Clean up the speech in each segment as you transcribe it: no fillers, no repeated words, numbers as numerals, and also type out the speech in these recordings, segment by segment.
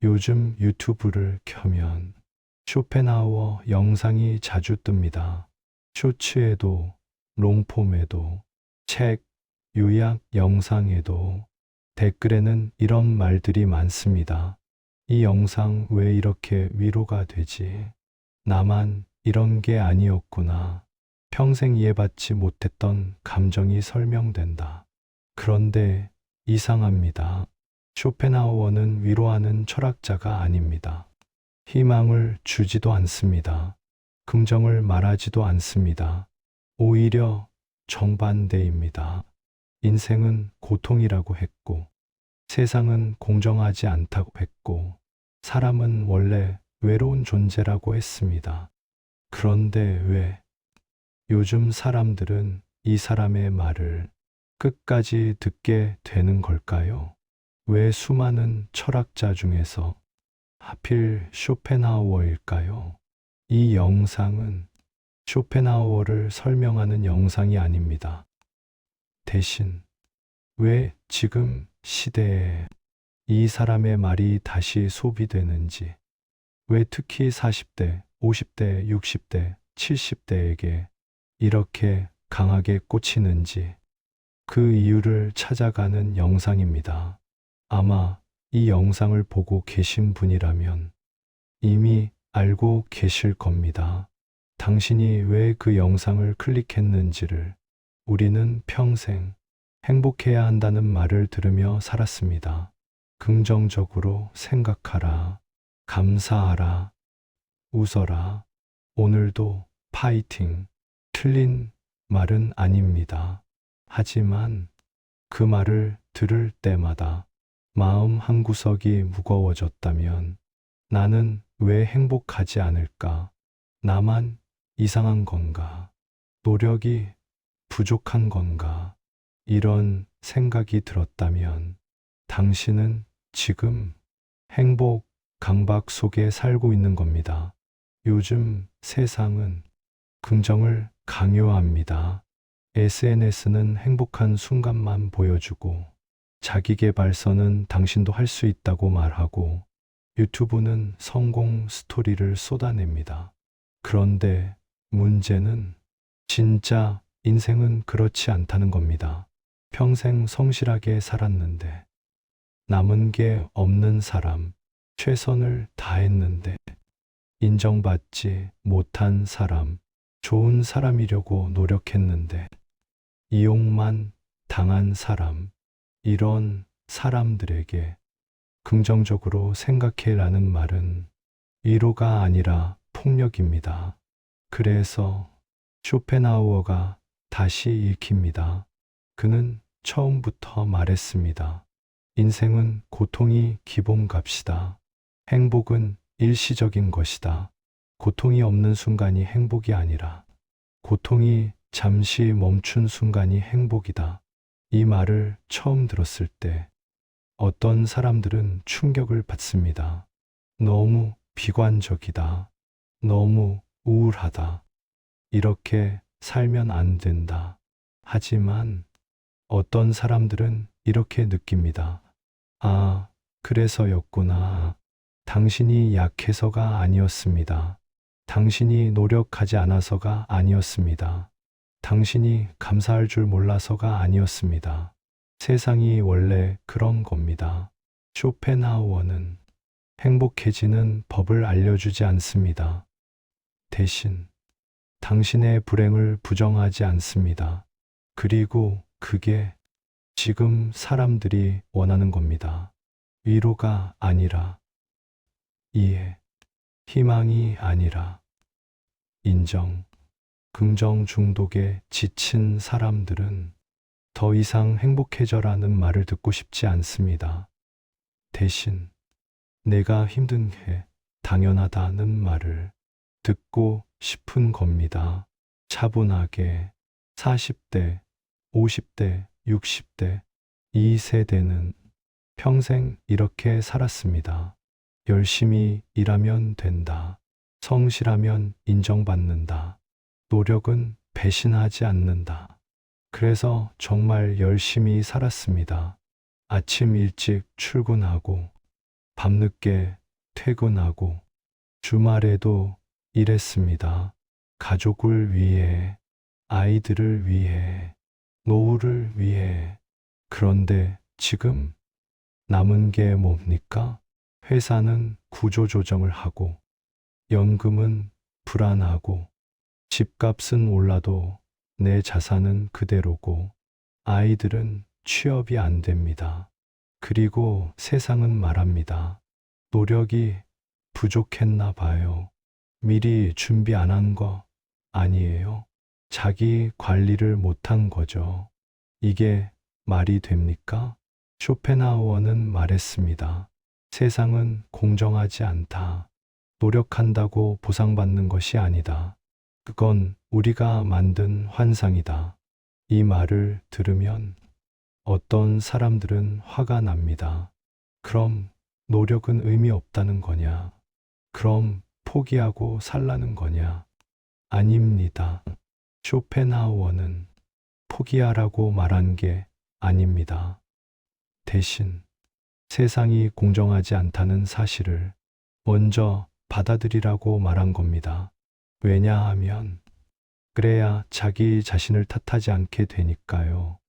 요즘 유튜브를 켜면 쇼펜하우어 영상이 자주 뜹니다. 쇼츠에도, 롱폼에도, 책, 요약 영상에도, 댓글에는 이런 말들이 많습니다. 이 영상 왜 이렇게 위로가 되지? 나만 이런 게 아니었구나. 평생 이해받지 못했던 감정이 설명된다. 그런데 이상합니다. 쇼펜하우어는 위로하는 철학자가 아닙니다. 희망을 주지도 않습니다. 긍정을 말하지도 않습니다. 오히려 정반대입니다. 인생은 고통이라고 했고, 세상은 공정하지 않다고 했고, 사람은 원래 외로운 존재라고 했습니다. 그런데 왜 요즘 사람들은 이 사람의 말을 끝까지 듣게 되는 걸까요? 왜 수많은 철학자 중에서 하필 쇼펜하우어일까요? 이 영상은 쇼펜하우어를 설명하는 영상이 아닙니다. 대신 왜 지금 시대에 이 사람의 말이 다시 소비되는지, 왜 특히 40대, 50대, 60대, 70대에게 이렇게 강하게 꽂히는지 그 이유를 찾아가는 영상입니다. 아마 이 영상을 보고 계신 분이라면 이미 알고 계실 겁니다. 당신이 왜 그 영상을 클릭했는지를. 우리는 평생 행복해야 한다는 말을 들으며 살았습니다. 긍정적으로 생각하라. 감사하라. 웃어라. 오늘도 파이팅. 틀린 말은 아닙니다. 하지만 그 말을 들을 때마다 마음 한구석이 무거워졌다면 나는 왜 행복하지 않을까? 나만 이상한 건가? 노력이 부족한 건가? 이런 생각이 들었다면 당신은 지금 행복 강박 속에 살고 있는 겁니다. 요즘 세상은 긍정을 강요합니다. SNS는 행복한 순간만 보여주고, 자기계발서는 당신도 할 수 있다고 말하고, 유튜브는 성공 스토리를 쏟아냅니다. 그런데 문제는 진짜 인생은 그렇지 않다는 겁니다. 평생 성실하게 살았는데, 남은 게 없는 사람, 최선을 다했는데, 인정받지 못한 사람, 좋은 사람이려고 노력했는데, 이용만 당한 사람, 이런 사람들에게 긍정적으로 생각해라는 말은 위로가 아니라 폭력입니다. 그래서 쇼펜하우어가 다시 읽힙니다. 그는 처음부터 말했습니다. 인생은 고통이 기본값이다. 행복은 일시적인 것이다. 고통이 없는 순간이 행복이 아니라 고통이 잠시 멈춘 순간이 행복이다. 이 말을 처음 들었을 때 어떤 사람들은 충격을 받습니다. 너무 비관적이다. 너무 우울하다. 이렇게 살면 안 된다. 하지만 어떤 사람들은 이렇게 느낍니다. 아, 그래서였구나. 당신이 약해서가 아니었습니다. 당신이 노력하지 않아서가 아니었습니다. 당신이 감사할 줄 몰라서가 아니었습니다. 세상이 원래 그런 겁니다. 쇼펜하우어는 행복해지는 법을 알려주지 않습니다. 대신 당신의 불행을 부정하지 않습니다. 그리고 그게 지금 사람들이 원하는 겁니다. 위로가 아니라 이해, 희망이 아니라 인정. 긍정 중독에 지친 사람들은 더 이상 행복해져라는 말을 듣고 싶지 않습니다. 대신 내가 힘든 게 당연하다는 말을 듣고 싶은 겁니다. 차분하게 40대, 50대, 60대, 이 세대는 평생 이렇게 살았습니다. 열심히 일하면 된다. 성실하면 인정받는다. 노력은 배신하지 않는다. 그래서 정말 열심히 살았습니다. 아침 일찍 출근하고 밤늦게 퇴근하고 주말에도 일했습니다. 가족을 위해, 아이들을 위해, 노후를 위해. 그런데 지금 남은 게 뭡니까? 회사는 구조조정을 하고, 연금은 불안하고, 집값은 올라도 내 자산은 그대로고, 아이들은 취업이 안 됩니다. 그리고 세상은 말합니다. 노력이 부족했나 봐요. 미리 준비 안 한 거 아니에요? 자기 관리를 못한 거죠. 이게 말이 됩니까? 쇼펜하우어는 말했습니다. 세상은 공정하지 않다. 노력한다고 보상받는 것이 아니다. 그건 우리가 만든 환상이다. 이 말을 들으면 어떤 사람들은 화가 납니다. 그럼 노력은 의미 없다는 거냐? 그럼 포기하고 살라는 거냐? 아닙니다. 쇼펜하우어는 포기하라고 말한 게 아닙니다. 대신 세상이 공정하지 않다는 사실을 먼저 받아들이라고 말한 겁니다. 왜냐하면 그래야 자기 자신을 탓하지 않게 되니까요.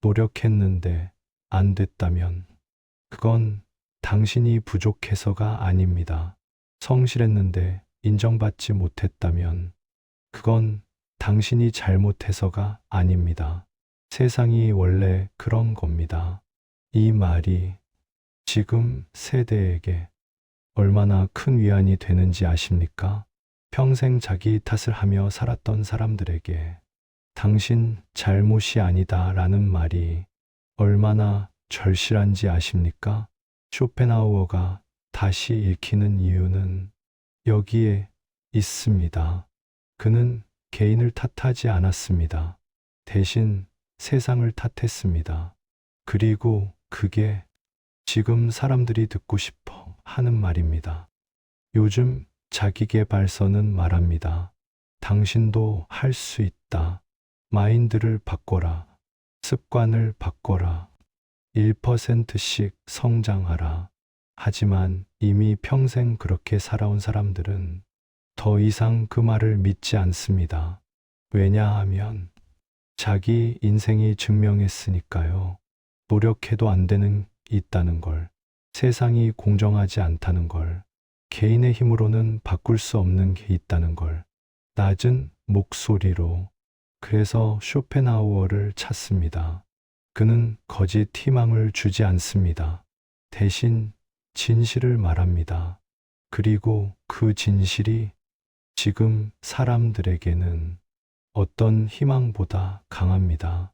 노력했는데 안 됐다면 그건 당신이 부족해서가 아닙니다. 성실했는데 인정받지 못했다면 그건 당신이 잘못해서가 아닙니다. 세상이 원래 그런 겁니다. 이 말이 지금 세대에게 얼마나 큰 위안이 되는지 아십니까? 평생 자기 탓을 하며 살았던 사람들에게 당신 잘못이 아니다 라는 말이 얼마나 절실한지 아십니까? 쇼펜하우어가 다시 읽히는 이유는 여기에 있습니다. 그는 개인을 탓하지 않았습니다. 대신 세상을 탓했습니다. 그리고 그게 지금 사람들이 듣고 싶어 하는 말입니다. 요즘 자기계발서는 말합니다. 당신도 할 수 있다. 마인드를 바꿔라. 습관을 바꿔라. 1%씩 성장하라. 하지만 이미 평생 그렇게 살아온 사람들은 더 이상 그 말을 믿지 않습니다. 왜냐하면 자기 인생이 증명했으니까요. 노력해도 안 되는 있다는 걸, 세상이 공정하지 않다는 걸, 개인의 힘으로는 바꿀 수 없는 게 있다는 걸, 낮은 목소리로. 그래서 쇼펜하우어를 찾습니다. 그는 거짓 희망을 주지 않습니다. 대신 진실을 말합니다. 그리고 그 진실이 지금 사람들에게는 어떤 희망보다 강합니다.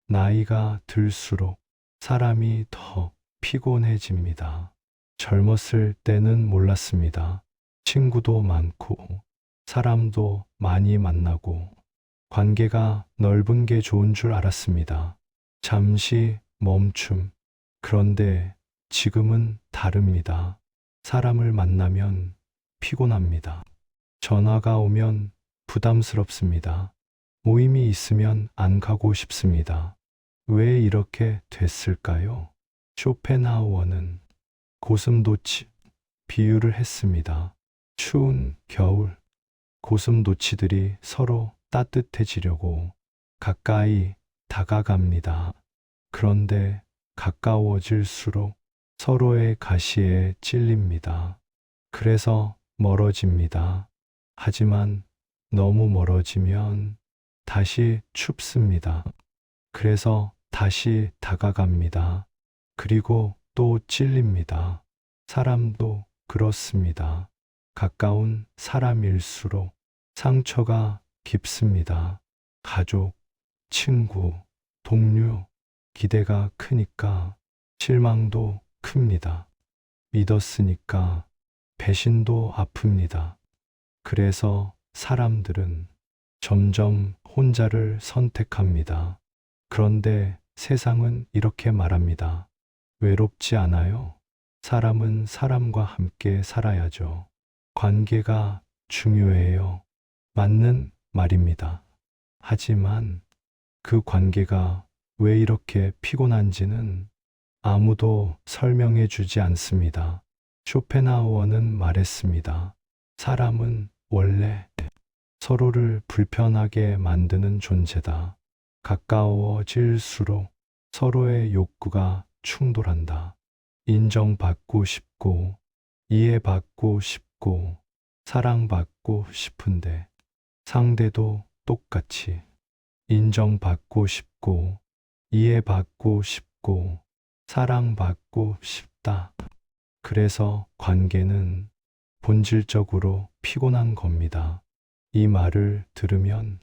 나이가 들수록 사람이 더 피곤해집니다. 젊었을 때는 몰랐습니다. 친구도 많고 사람도 많이 만나고 관계가 넓은 게 좋은 줄 알았습니다. 잠시 멈춤. 그런데 지금은 다릅니다. 사람을 만나면 피곤합니다. 전화가 오면 부담스럽습니다. 모임이 있으면 안 가고 싶습니다. 왜 이렇게 됐을까요? 쇼펜하우어는 고슴도치 비유를 했습니다. 추운 겨울, 고슴도치들이 서로 따뜻해지려고 가까이 다가갑니다. 그런데 가까워질수록 서로의 가시에 찔립니다. 그래서 멀어집니다. 하지만 너무 멀어지면 다시 춥습니다. 그래서 다시 다가갑니다. 그리고 또 찔립니다. 사람도 그렇습니다. 가까운 사람일수록 상처가 깊습니다. 가족, 친구, 동료, 기대가 크니까 실망도 큽니다. 믿었으니까 배신도 아픕니다. 그래서 사람들은 점점 혼자를 선택합니다. 그런데 세상은 이렇게 말합니다. 외롭지 않아요. 사람은 사람과 함께 살아야죠. 관계가 중요해요. 맞는 말입니다. 하지만 그 관계가 왜 이렇게 피곤한지는 아무도 설명해 주지 않습니다. 쇼펜하우어는 말했습니다. 사람은 원래 서로를 불편하게 만드는 존재다. 가까워질수록 서로의 욕구가 충돌한다. 인정받고 싶고, 이해받고 싶고, 사랑받고 싶은데, 상대도 똑같이 인정받고 싶고, 이해받고 싶고, 사랑받고 싶다. 그래서 관계는 본질적으로 피곤한 겁니다. 이 말을 들으면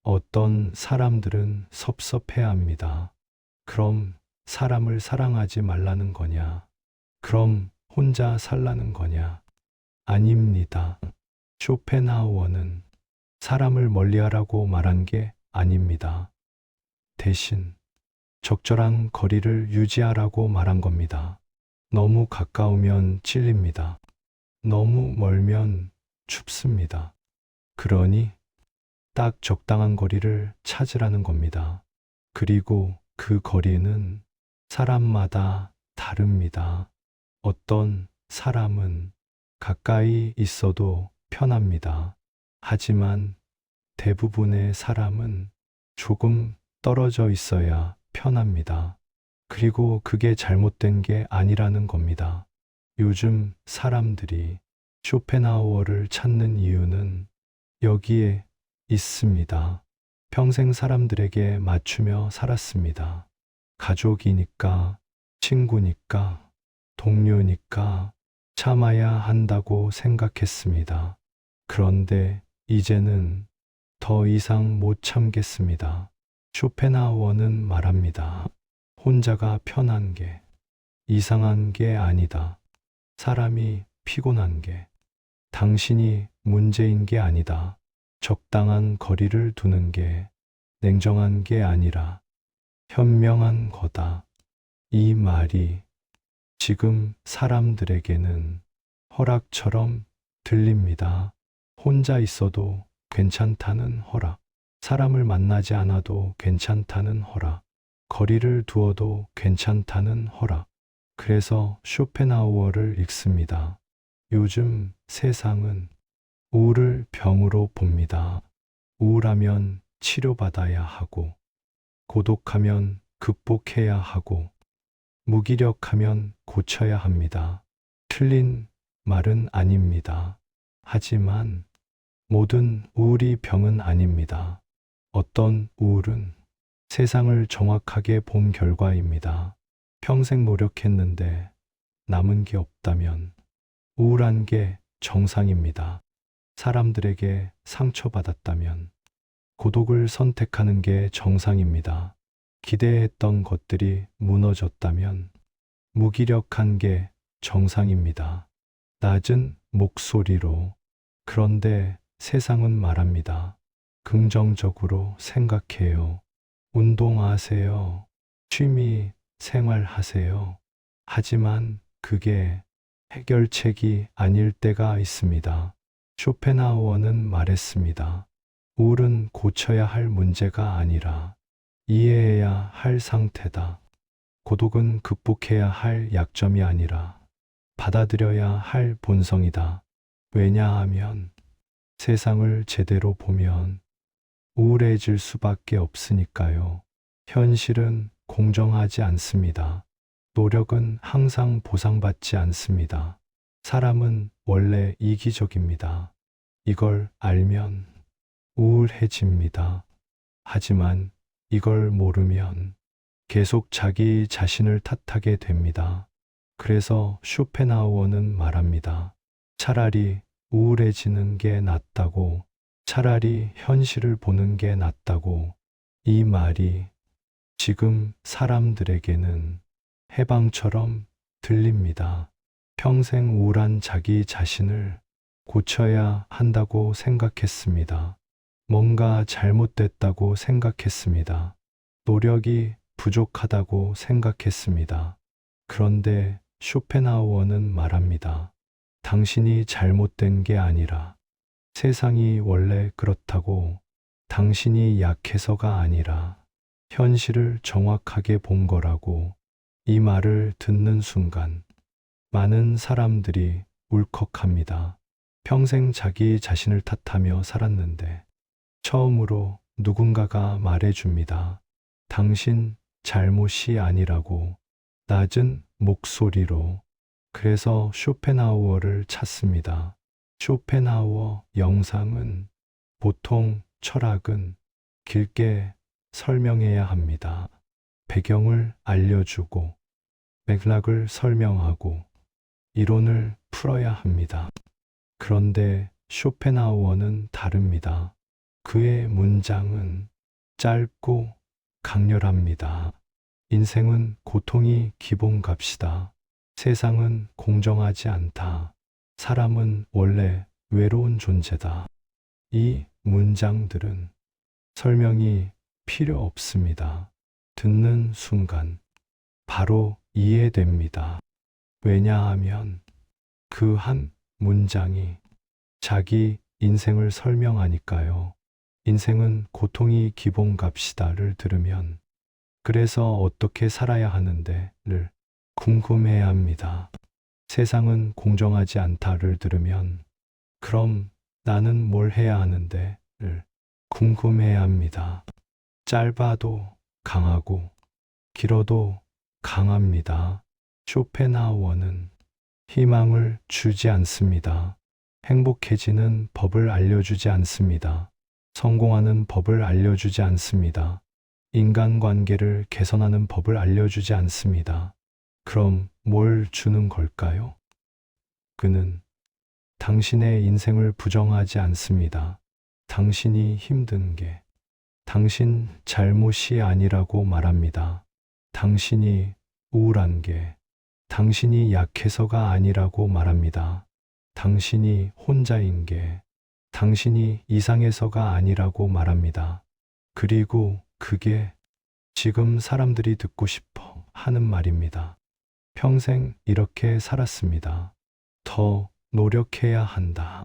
어떤 사람들은 섭섭해 합니다. 그럼 사람을 사랑하지 말라는 거냐? 그럼 혼자 살라는 거냐? 아닙니다. 쇼펜하우어는 사람을 멀리하라고 말한 게 아닙니다. 대신 적절한 거리를 유지하라고 말한 겁니다. 너무 가까우면 찔립니다. 너무 멀면 춥습니다. 그러니 딱 적당한 거리를 찾으라는 겁니다. 그리고 그 거리는 사람마다 다릅니다. 어떤 사람은 가까이 있어도 편합니다. 하지만 대부분의 사람은 조금 떨어져 있어야 편합니다. 그리고 그게 잘못된 게 아니라는 겁니다. 요즘 사람들이 쇼펜하우어를 찾는 이유는 여기에 있습니다. 평생 사람들에게 맞추며 살았습니다. 가족이니까, 친구니까, 동료니까 참아야 한다고 생각했습니다. 그런데 이제는 더 이상 못 참겠습니다. 쇼펜하우어는 말합니다. 혼자가 편한 게 이상한 게 아니다. 사람이 피곤한 게 당신이 문제인 게 아니다. 적당한 거리를 두는 게 냉정한 게 아니라 현명한 거다. 이 말이 지금 사람들에게는 허락처럼 들립니다. 혼자 있어도 괜찮다는 허락. 사람을 만나지 않아도 괜찮다는 허락. 거리를 두어도 괜찮다는 허락. 그래서 쇼펜하우어를 읽습니다. 요즘 세상은 우울을 병으로 봅니다. 우울하면 치료받아야 하고, 고독하면 극복해야 하고, 무기력하면 고쳐야 합니다. 틀린 말은 아닙니다. 하지만 모든 우울이 병은 아닙니다. 어떤 우울은 세상을 정확하게 본 결과입니다. 평생 노력했는데 남은 게 없다면 우울한 게 정상입니다. 사람들에게 상처받았다면 고독을 선택하는 게 정상입니다. 기대했던 것들이 무너졌다면 무기력한 게 정상입니다. 낮은 목소리로 그런데 세상은 말합니다. 긍정적으로 생각해요. 운동하세요. 취미 생활하세요. 하지만 그게 해결책이 아닐 때가 있습니다. 쇼펜하우어는 말했습니다. 우울은 고쳐야 할 문제가 아니라 이해해야 할 상태다. 고독은 극복해야 할 약점이 아니라 받아들여야 할 본성이다. 왜냐하면 세상을 제대로 보면 우울해질 수밖에 없으니까요. 현실은 공정하지 않습니다. 노력은 항상 보상받지 않습니다. 사람은 원래 이기적입니다. 이걸 알면 우울해집니다. 하지만 이걸 모르면 계속 자기 자신을 탓하게 됩니다. 그래서 쇼펜하우어는 말합니다. 차라리 우울해지는 게 낫다고, 차라리 현실을 보는 게 낫다고. 이 말이 지금 사람들에게는 해방처럼 들립니다. 평생 우울한 자기 자신을 고쳐야 한다고 생각했습니다. 뭔가 잘못됐다고 생각했습니다. 노력이 부족하다고 생각했습니다. 그런데 쇼펜하우어는 말합니다. 당신이 잘못된 게 아니라 세상이 원래 그렇다고, 당신이 약해서가 아니라 현실을 정확하게 본 거라고. 이 말을 듣는 순간 많은 사람들이 울컥합니다. 평생 자기 자신을 탓하며 살았는데 처음으로 누군가가 말해줍니다. 당신 잘못이 아니라고, 낮은 목소리로. 그래서 쇼펜하우어를 찾습니다. 쇼펜하우어 영상은 보통 철학은 길게 설명해야 합니다. 배경을 알려주고 맥락을 설명하고 이론을 풀어야 합니다. 그런데 쇼펜하우어는 다릅니다. 그의 문장은 짧고 강렬합니다. 인생은 고통이 기본값이다. 세상은 공정하지 않다. 사람은 원래 외로운 존재다. 이 문장들은 설명이 필요 없습니다. 듣는 순간 바로 이해됩니다. 왜냐하면 그 한 문장이 자기 인생을 설명하니까요. 인생은 고통이 기본값이다를 들으면 그래서 어떻게 살아야 하는데를 궁금해야 합니다. 세상은 공정하지 않다를 들으면 그럼 나는 뭘 해야 하는데를 궁금해야 합니다. 짧아도 강하고 길어도 강합니다. 쇼펜하우어는 희망을 주지 않습니다. 행복해지는 법을 알려주지 않습니다. 성공하는 법을 알려주지 않습니다. 인간관계를 개선하는 법을 알려주지 않습니다. 그럼 뭘 주는 걸까요? 그는 당신의 인생을 부정하지 않습니다. 당신이 힘든 게 당신 잘못이 아니라고 말합니다. 당신이 우울한 게 당신이 약해서가 아니라고 말합니다. 당신이 혼자인 게 당신이 이상해서가 아니라고 말합니다. 그리고 그게 지금 사람들이 듣고 싶어 하는 말입니다. 평생 이렇게 살았습니다. 더 노력해야 한다.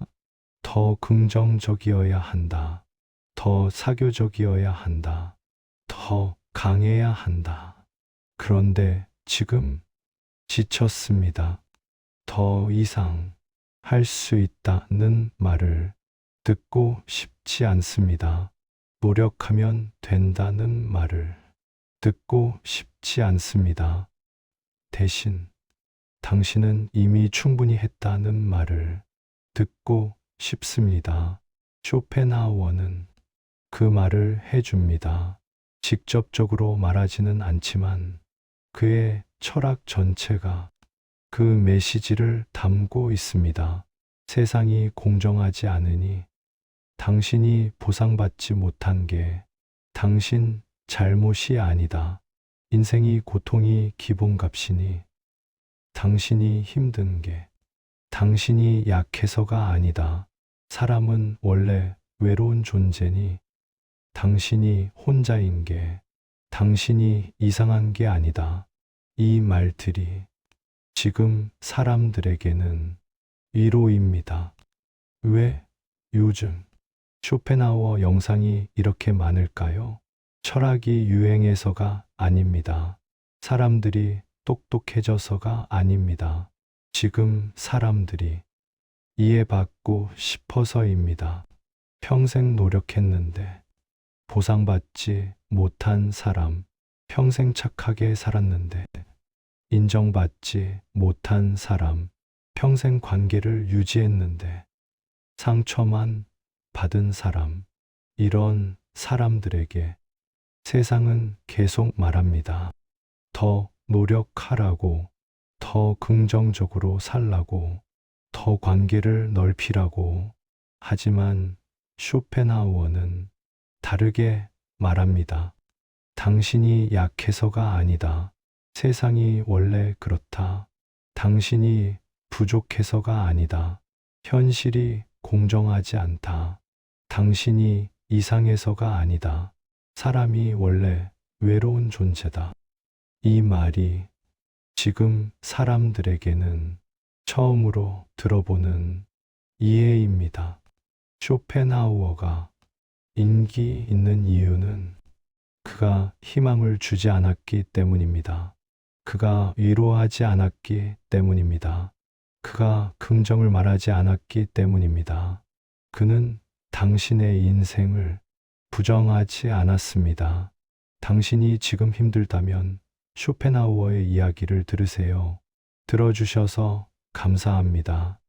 더 긍정적이어야 한다. 더 사교적이어야 한다. 더 강해야 한다. 그런데 지금 지쳤습니다. 더 이상 할 수 있다는 말을 듣고 싶지 않습니다. 노력하면 된다는 말을 듣고 싶지 않습니다. 대신 당신은 이미 충분히 했다는 말을 듣고 싶습니다. 쇼펜하우어는 그 말을 해줍니다. 직접적으로 말하지는 않지만 그의 철학 전체가 그 메시지를 담고 있습니다. 세상이 공정하지 않으니 당신이 보상받지 못한 게 당신 잘못이 아니다. 인생이 고통이 기본값이니 당신이 힘든 게 당신이 약해서가 아니다. 사람은 원래 외로운 존재니 당신이 혼자인 게 당신이 이상한 게 아니다. 이 말들이 지금 사람들에게는 위로입니다. 왜 요즘 쇼펜하우어 영상이 이렇게 많을까요? 철학이 유행해서가 아닙니다. 사람들이 똑똑해져서가 아닙니다. 지금 사람들이 이해받고 싶어서입니다. 평생 노력했는데 보상받지 못한 사람, 평생 착하게 살았는데 인정받지 못한 사람, 평생 관계를 유지했는데 상처만 받은 사람, 이런 사람들에게 세상은 계속 말합니다. 더 노력하라고, 더 긍정적으로 살라고, 더 관계를 넓히라고. 하지만 쇼펜하우어는 다르게 말합니다. 당신이 약해서가 아니다. 세상이 원래 그렇다. 당신이 부족해서가 아니다. 현실이 공정하지 않다. 당신이 이상해서가 아니다. 사람이 원래 외로운 존재다. 이 말이 지금 사람들에게는 처음으로 들어보는 이해입니다. 쇼펜하우어가 인기 있는 이유는 그가 희망을 주지 않았기 때문입니다. 그가 위로하지 않았기 때문입니다. 그가 긍정을 말하지 않았기 때문입니다. 그는 당신의 인생을 부정하지 않았습니다. 당신이 지금 힘들다면 쇼펜하우어의 이야기를 들으세요. 들어주셔서 감사합니다.